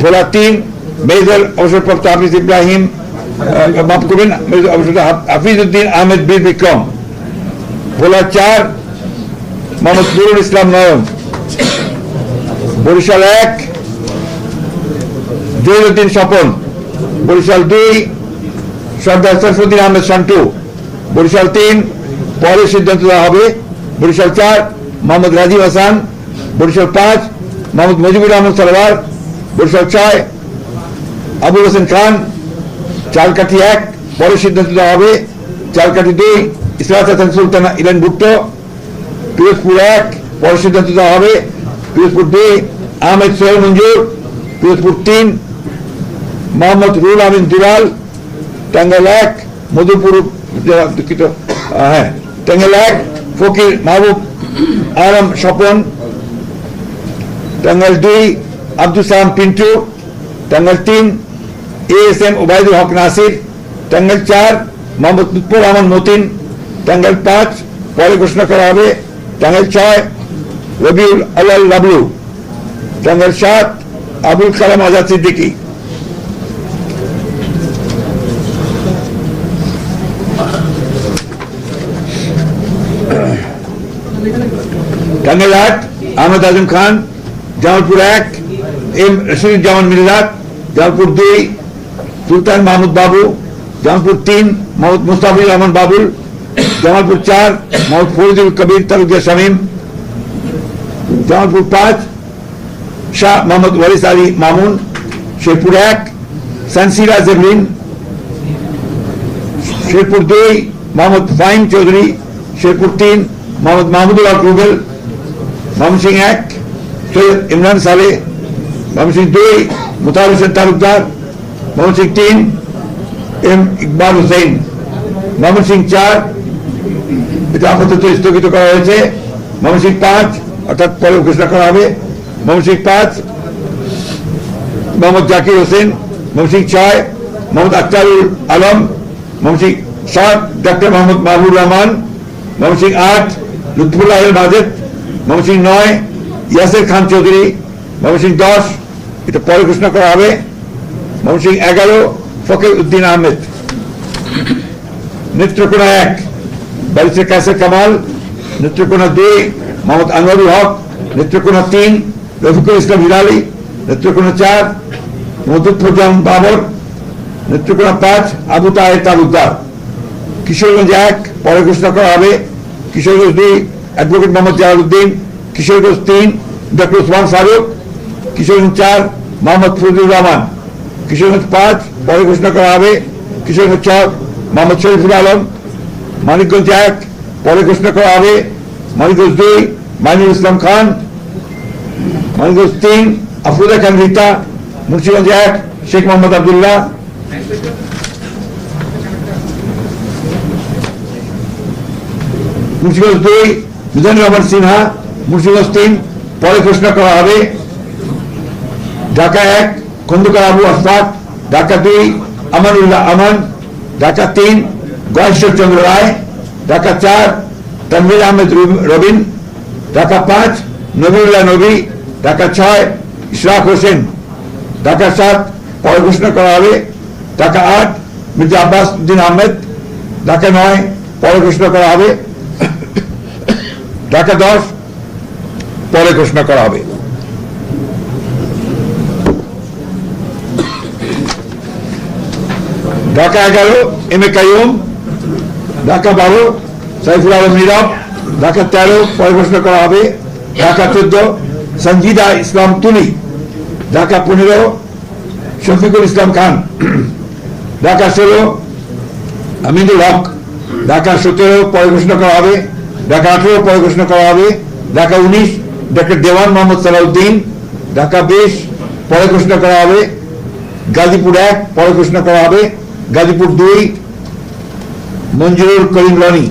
ভোলা 3 major অবসরপ্রাপ্ত হাফিজ ইব্রাহিম মাফ করবেন হাফিজ উদ্দিন আহমেদ বীর বিক্রম। ভোলা 4 মোহাম্মদ নুরুল ইসলাম নয়ন। বরিশাল 1 জহিরুদ্দিন স্বপন। বরিশাল 2 সর্দার সরফুদ্দিন আহমেদ শান্টু। বরিশাল 3 পরে সিদ্ধান্ত দেওয়া হবে। বরিশাল 4 মোহাম্মদ রাজীব হাসান। বরিশাল 5 মোহাম্মদ মুজিবুর রহমান সরওয়ার। বরিশাল 6 আবুল হোসেন খান। চালকাঠি 1 পরে সিদ্ধান্ত দেওয়া হবে। চালকাঠি 2 ইসরাত হাসান সুলতানা ইলেন ভুট্টো। পিরোজপুর 1 পরে সিদ্ধান্ত দেওয়া হবে। পিরোজপুর 2 আহমেদ সোহেল মঞ্জুর। পিরোজপুর 3 মোহাম্মদ রুল আমিন দুলাল। টাঙ্গাইল 1 মধুপুর দুঃখিত টাঙ্গাইল 1 ফকির মাহবুব আলম স্বপন। টাঙ্গাইল 2 আব্দুল সালাম পিন্টু। টাঙ্গাইল 3 ASM ওবায়দুল হক নাসির। টাঙ্গাইল 4 মোহাম্মদ লুৎফর রহমান মতিন। টাঙ্গাইল 5 পরে ঘোষণা করা হবে। টাঙ্গাইল 6 রবিউল আলাল লাবলু। টাঙ্গাইল 7 আবুল কালাম আজাদ সিদ্দিকী। টাঙ্গাইল 8 আহমেদ আজম খান। জামালপুর 1 এম রশিদুজ্জামান মিল্লাত। জামালপুর 2 সুলতান মাহমুদ বাবু। জামালপুর 3 মোহাম্মদ মুস্তাফিজুর রহমান বাবুল। জামালপুর 4 মোহাম্মদ ফরিদুল কবির তালুকিয়া শামীম। জামালপুর 5 শাহ মোহাম্মদ ওয়ারিস আলী মামুন। শেরপুর 1 সানসিরা জেবলিন। শেরপুর 2 মোহাম্মদ ফাহিম চৌধুরী। শেরপুর 3 মোহাম্মদ মাহমুদুল হক রুবেল। ময়মনসিংহ 1 সৈয়দ ইমরান সালেহ। ময়মনসিংহ 2 মুতাহার হোসেন তালুকদার। ময়মনসিংহ 3 এম ইকবাল হোসেন। ময়মনসিংহ 4 এটা আপাতত স্থগিত করা হয়েছে। ময়মনসিংহ 5 অর্থাৎ পরে ঘোষণা করা হবে। ময়মনসিংহ 5 মোহাম্মদ জাকির হোসেন। ময়মনসিংহ 6 মোহাম্মদ আখতারুল আলম। ময়মনসিংহ 7 ডক্টর মোহাম্মদ মাহবুব রহমান। ময়মনসিংহ 8 লুৎফুল্লাহ আল মাজেদ। ময়মনসিংহ 9 ইয়াসির খান চৌধুরী। ময়মনসিংহ 10 এটা পরে ঘোষণা করা হবে। ময়মনসিংহ 11 ফকির উদ্দিন আহমেদ। নেত্রকোনা 1 ব্যারিস্টার কায়েসার কামাল। নেত্রকোনা 2 মোহাম্মদ আনোয়ারুল হক। নেত্রকোনা 3 রফিকুল ইসলাম হিলালি। নেত্রকোনা 4 মধুফরজামান বাবর। নেত্রকোনা 5 আবু তাহের তালুকদার। কিশোরগঞ্জ 1 পরে ঘোষণা করা হবে। কিশোরগঞ্জ 2 অ্যাডভোকেট মোহাম্মদ জালালউদ্দিন। কিশোরগঞ্জ 3 ডক্টর ওসমান ফারুক। কিশোরগঞ্জ 4 মোহাম্মদ ফজলুর রহমান। কিশোরগঞ্জ 5 পরে ঘোষণা করা হবে। কিশোরগঞ্জ 6 মোহাম্মদ শরীফুল আলম। মানিকগঞ্জ 1 পরে ঘোষণা করা হবে। মানিকগঞ্জ 2 মাইনুল ইসলাম খান। মানিকগঞ্জ 3 আফরোজা খান রীতা। মুন্সিগঞ্জ 1 শেখ মোহাম্মদ আবদুল্লাহ। মুন্সিগঞ্জ 2 মিজানুর রহমান সিনহা। মুন্সিগঞ্জ 3 পরে ঘোষণা করা হবে। ঢাকা 1 খন্দকার আবু আশফাক। ঢাকা 2 আমানুল্লাহ আমান। ঢাকা 3 গয়েশ্বর চন্দ্র রায়। ঢাকা 4 তানভীর আহমেদ রবিন। ঢাকা 5 নবীউল্লাহ নবী। ঢাকা 6 ইশরাক হোসেন। ঢাকা 7 পরে ঘোষণা করা হবে। ঢাকা 8 মির্জা আব্বাস উদ্দিন আহমেদ। ঢাকা 9 পরে ঘোষণা করা হবে। ঢাকা 10 পরে ঘোষণা করা হবে। Dhaka 11 M A Qayyum. ঢাকা 12 সাইফুল আলম নীরব। ঢাকা 13 পরে ঘোষণা করা হবে। ঢাকা 14 সঞ্জিদা ইসলাম তুলি। ঢাকা 15 শফিকুল ইসলাম খান। ঢাকা 16 আমিনুল হক। ঢাকা 17 পরে ঘোষণা করা হবে। ঢাকা 18 পরে ঘোষণা করা হবে। ঢাকা 19 ডক্টর দেওয়ান মোহাম্মদ সালাউদ্দিন। ঢাকা 20 পরে ঘোষণা করা হবে। গাজীপুর 1 পরে ঘোষণা করা হবে। গাজীপুর 2 মঞ্জুরুল করিম রনি।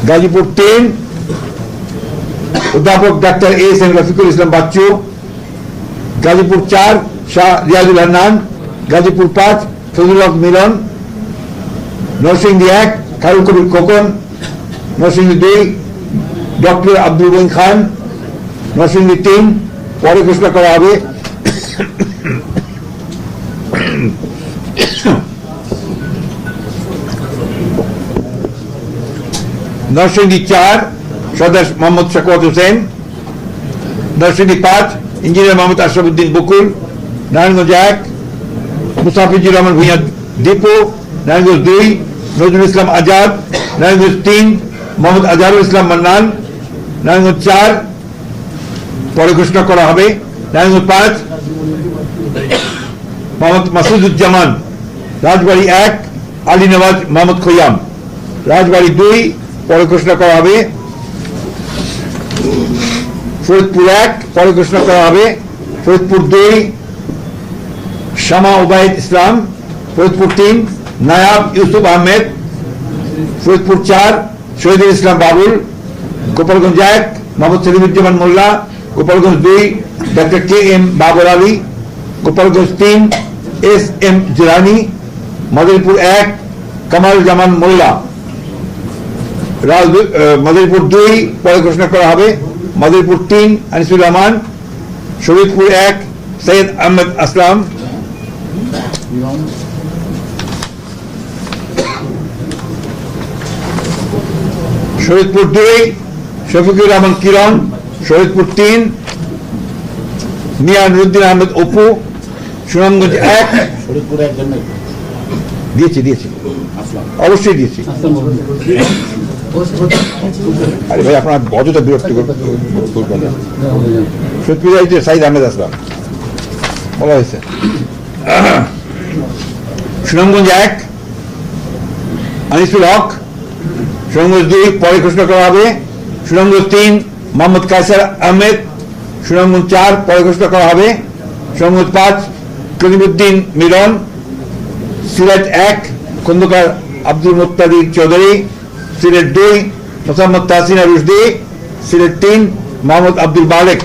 গাজীপুর 3 অধ্যাপক ডাক্তার ASM রফিকুল ইসলাম বাচ্চু। গাজীপুর 4 শাহ রিয়াজুল হান্নান। গাজীপুর 5 ফজলুল হক মিলন। নরসিংদী 1 খায়রুল কবির খোকন। নরসিংদী 2 ডক্টর আব্দুল রহিম খান। নরসিংদী 3 পরে ঘোষণা করা হবে। নরসিংদী 4 সদস্য মোহাম্মদ শাকওয়াত হোসেন, নরসিংদী 5 ইঞ্জিনিয়ার মোহাম্মদ আশরাফুদ্দিন বকুল, নারায়ণগঞ্জ 1 মুস্তাফিজুর রহমান ভূঁইয়া দীপু, নারায়ণগঞ্জ 2 নজরুল ইসলাম আজাদ, নারায়ণগঞ্জ 3 মোহাম্মদ আজহারুল ইসলাম মান্নান, নারায়ণগঞ্জ 4 পরে ঘোষণা করা হবে। নারায়ণগঞ্জ 5 মোহাম্মদ মাসুদুজ্জামান, রাজবাড়ী 1 আলী নওয়াজ মোহাম্মদ খৈয়াম, রাজবাড়ী 2 পরে ঘোষণা করা হবে। ফরিদপুর 1 পরে ঘোষণা করা হবে। Faridpur 2 Shama Obaid Islam, Faridpur 3 Nayab Yusuf Ahmed, Faridpur 4 Shahidul Islam Babul, Gopalganj 1 Mohammad Selimuzzaman Molla, Gopalganj 2 doctor K M Babar Ali, Gopalganj 3 S M Jilani, Madaripur 1 Kamal Zaman Molla, Madaripur 2 পরে ঘোষণা করা হবে। মাদারীপুর 3 আনিসুর রহমান, শরীফপুর 1 সৈয়দ আহমেদ আসলাম, শরীফপুর 2 শফিকুর রহমান কিরণ, শরীফপুর 3 মিয়া নুরুদ্দিন আহমেদ অপু, সুনামগঞ্জ 1 দিয়েছি অবশ্যই দিয়েছি। আরে ভাই আপনার অযথা বিরক্তি করবেন না। শরীফপুর সাইদ আহমেদ আসলাম বলা হয়েছে। সুনামগঞ্জ 1 আনিসুল হক, সুনামগঞ্জ 2 পরে ঘোষণা করা হবে। সুনামগঞ্জ 3 মোহাম্মদ কায়সার আহমেদ, সুনামগঞ্জ 4 পরে ঘোষণা করা হবে। সুনামগঞ্জ 5 কলিমুদ্দিন মিলন, সিলেট 1 খন্দকার আব্দুল মুত্তাদির চৌধুরী, সিলেট 2 মোসাম্মদ তাহসিনা রুশদি, সিলেট 3 মোহাম্মদ আব্দুল মালেক,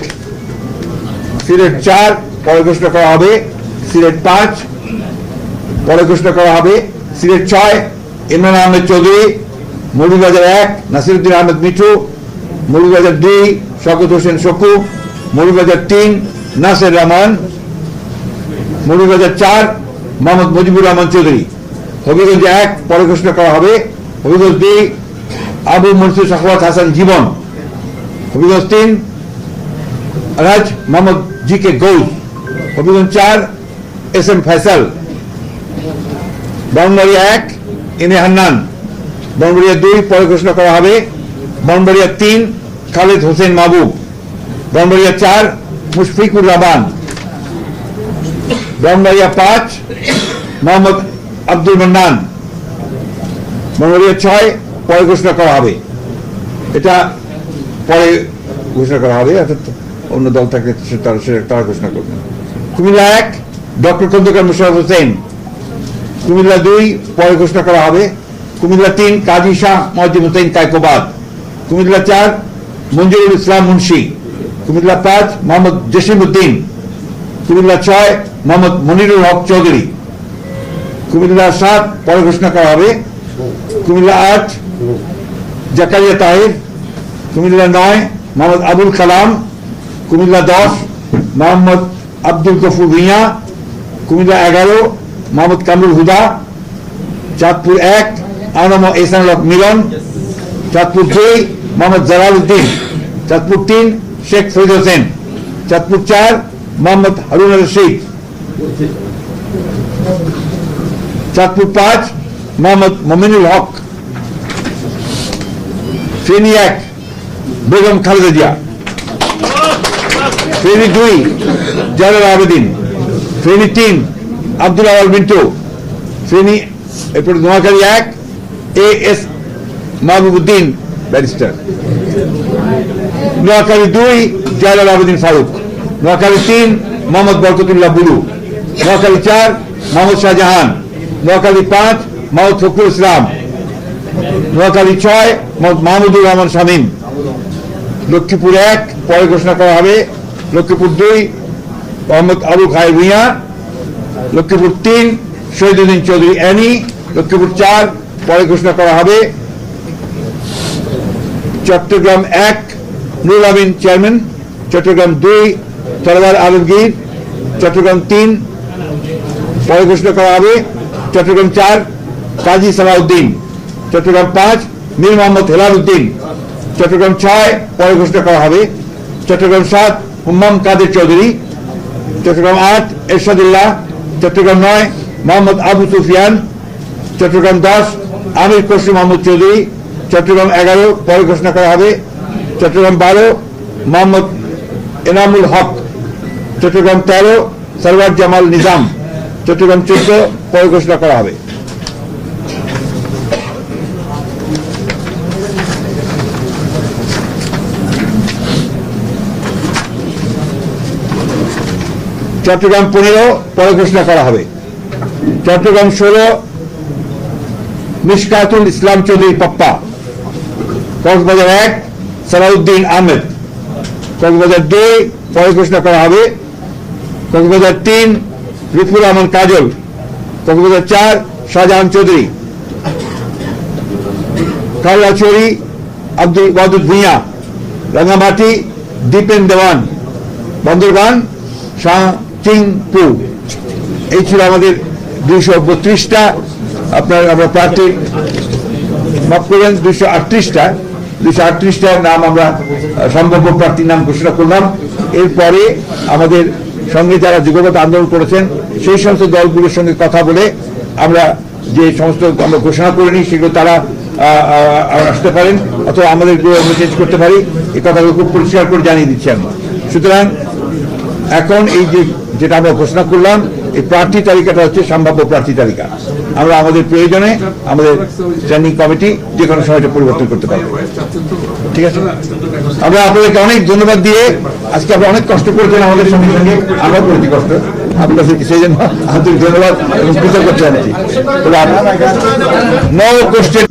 সিলেট 4 পরে ঘোষণা করা হবে। সিলেট 5 পরে ঘোষণা করা হবে। সিলেট 6 ইমরান আহমেদ চৌধুরী, মৌলভীবাজার 1 নাসিরুদ্দিন আহমেদ মিঠু, মৌলভীবাজার 2 শওকত হোসেন শকু, মৌলভীবাজার 3 নাসির রহমান, মৌলভীবাজার 4 মোহাম্মদ মুজিবুর রহমান চৌধুরী। হবিগঞ্জ 1 পরে ঘোষণা করা হবে। হবিগঞ্জ 2 আবু মনসুর সাখাওয়াত হাসান জীবন, হবিগঞ্জ 3 রাজ মোহাম্মদ জি কে গৌস, হবিগঞ্জ 4 এস এম ফয়সাল, ব্রাহ্মণবাড়িয়া 1 ইনে হান্নান, ব্রাহ্মণবাড়িয়া 2 পরে ঘোষণা করা হবে। ব্রাহ্মণবাড়িয়া 3 খালেদ হোসেন মাহবুব, ব্রাহ্মণবাড়িয়া 4 মুশফিকুর রহমান, ব্রাহ্মণবাড়িয়া 5 মোহাম্মদ আব্দুল মান্নান, ব্রাহ্মণবাড়িয়া 6 পরে ঘোষণা করা হবে। এটা পরে ঘোষণা করা হবে, অর্থাৎ অন্য দল থাকলে তারা ঘোষণা করবেন। কুমিল্লা 1 ডক্টর খন্দকার মুশারফ হোসেন, কুমিল্লা 2 পরে ঘোষণা করা হবে। কুমিল্লা 3 কাজী শাহ মজিদ হোসেন কায়কোবাদ, কুমিল্লা 4 মঞ্জুরুল ইসলাম মুন্সি, কুমিল্লা 5 মোহাম্মদ জসিম উদ্দিন, কুমিল্লা 6 মোহাম্মদ মনিরুল হক চৌধুরী, কুমিল্লা 7 পরে ঘোষণা করা হবে। কুমিল্লা 8 জাকারিয়া তাহির, কুমিল্লা 9 মোহাম্মদ আবুল কালাম, কুমিল্লা 10 মোহাম্মদ আব্দুল গফুর ভূঁইয়া, কুমিল্লা 11 মোহাম্মদ কামরুল হুদা, চাঁদপুর 1 আনম এহসানুল হক মিলন, চাঁদপুর 2 মোহাম্মদ জালাল উদ্দিন, চাঁদপুর 3 শেখ ফরিদ হোসেন, চাঁদপুর 4 মোহাম্মদ হারুন রশিদ, চাঁদপুর 5 মোহাম্মদ মমিনুল হক, ফেনী 1 বেগম খালেদা জিয়া, ফেনী 2 জালাল আবেদিন, ফেনী 3 আব্দুল আওয়াল মিন্টু, ফেনী এরপরে Noakhali 1 A S Mahbubuddin barrister, Noakhali 2 Jalal Abedin Faruk, Noakhali 3 Mohammad Barkatullah Bulu, Noakhali 4 Mohammad Shahjahan, Noakhali 5 Mohammad Fakhrul Islam, Noakhali 6 Mohammad Mahmudur Rahman Shamim, Lakshmipur 1 পরে ঘোষণা করা হবে। লক্ষ্মীপুর 2 মোহাম্মদ আবু খায়ের ভূঁইয়া, লক্ষ্মীপুর 3 শহীদুদ্দিন চৌধুরী অ্যানি, লক্ষ্মীপুর 4 পরে ঘোষণা করা হবে। চট্টগ্রাম 1 নুরুল আমিন চেয়ারম্যান, চট্টগ্রাম 2 তরবার আলমগীর। চট্টগ্রাম 3 পরে ঘোষণা করা হবে। চট্টগ্রাম 4 কাজী সালাউদ্দিন। চট্টগ্রাম 5 মীর মোহাম্মদ হেলাল উদ্দিন। চট্টগ্রাম 6 পরে ঘোষণা করা হবে। চট্টগ্রাম 7 হুম্মাম কাদের চৌধুরী। চট্টগ্রাম 8 এরশাদুল্লাহ। চট্টগ্রাম 9 মোহাম্মদ আবু সুফিয়ান। চট্টগ্রাম 10 আমির খসরু মাহমুদ চৌধুরী। চট্টগ্রাম 11 পরে ঘোষণা করা হবে। চট্টগ্রাম 12 মোহাম্মদ এনামুল হক। চট্টগ্রাম 13 সরওয়ার জামাল নিজাম। চট্টগ্রাম 14 পরে ঘোষণা করা হবে। চট্টগ্রাম 15 পরে ঘোষণা করা হবে। চট্টগ্রাম 16 মিশকাতুল ইসলাম চৌধুরী পাপ্পা। কক্সবাজার 1 সালাউদ্দিন আহমেদ। কক্সবাজার 2 পরে ঘোষণা করা হবে। কক্সবাজার 3 রিফুল রহমান কাজল। কক্সবাজার 4 শাহজাহান চৌধুরী। খাগড়াছড়ি আব্দুল ওয়াদুদ ভূঁইয়া। রাঙ্গামাটি দীপেন দেওয়ান। বন্দরবান শাহ চিংপু। এই ছিল আমাদের 232টা আমরা প্রার্থী, মাফ করবেন 238টার নাম আমরা সম্ভাব্য প্রার্থীর নাম ঘোষণা করলাম। এরপরে আমাদের সঙ্গে যারা যুগপৎ আন্দোলন করেছেন সেই সমস্ত দলগুলোর সঙ্গে কথা বলে আমরা যে সমস্ত আমরা ঘোষণা করে নিই সেগুলো তারা আসতে পারেন অথবা আমাদেরগুলো আমরা চেঞ্জ করতে পারি। এই কথাগুলো খুব পরিষ্কার করে জানিয়ে দিচ্ছি আমরা। সুতরাং এখন এই যেটা আমরা ঘোষণা করলাম এই প্রার্থী তালিকাটা হচ্ছে সম্ভাব্য প্রার্থী তালিকা। আমরা আমাদের প্রয়োজনে আমাদের স্ট্যান্ডিং কমিটি যে কোনো সময়টা পরিবর্তন করতে পারবো। ঠিক আছে, আমরা আপনাদেরকে অনেক ধন্যবাদ দিয়ে আজকে আপনারা অনেক কষ্ট করেছেন আমাদের সঙ্গে সঙ্গে, আমরা করেছি কষ্ট আপনাদেরকে, সেই জন্য আন্তরিক ধন্যবাদ এবং কৃতজ্ঞতা জানাচ্ছি। No question